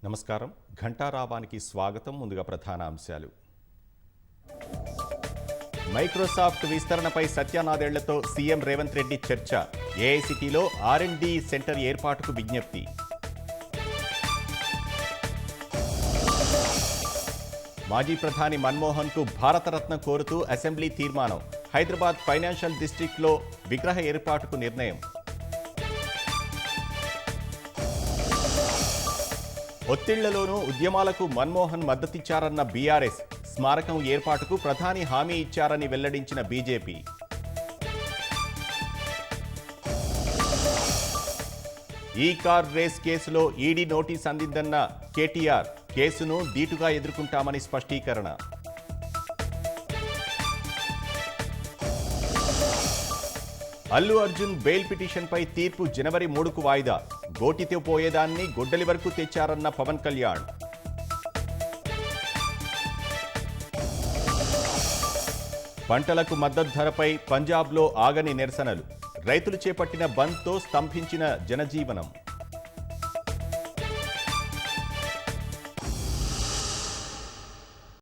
నమస్కారం. ఘంటారావానికి స్వాగతం. ముందుగా ప్రధాన అంశాలు. మైక్రోసాఫ్ట్ విస్తరణపై సత్యానాదేళ్లతో సీఎం రేవంత్ రెడ్డి చర్చ. ఏఐసిటీలో R&D సెంటర్ ఏర్పాటుకు విజ్ఞప్తి. మాజీ ప్రధాని మన్మోహన్కు భారతరత్న కోరుతూ అసెంబ్లీ తీర్మానం. హైదరాబాద్ ఫైనాన్షియల్ డిస్ట్రిక్ట్లో విగ్రహ ఏర్పాటుకు నిర్ణయం. ఒత్తిళ్లలోనూ ఉద్యమాలకు మన్మోహన్ మద్దతిచ్చారన్న బీఆర్ఎస్. స్మారకం ఏర్పాటుకు ప్రధాని హామీ ఇచ్చారని వెల్లడించిన బీజేపీ. ఈ కార్ రేస్ కేసులో ఈడీ నోటీస్ అందిందన్న కేటీఆర్. కేసును ధీటుగా ఎదుర్కొంటామని స్పష్టీకరణ. అల్లు అర్జున్ బెయిల్ పిటిషన్పై తీర్పు జనవరి 3కు వాయిదా. గోటితో పోయేదాన్ని గొడ్డలి వరకు తెచ్చారన్న పవన్ కళ్యాణ్. పంటలకు మద్దతు ధరపై పంజాబ్లో ఆగని నిరసనలు. రైతులు చేపట్టిన బంద్తో స్తంభించిన జనజీవనం.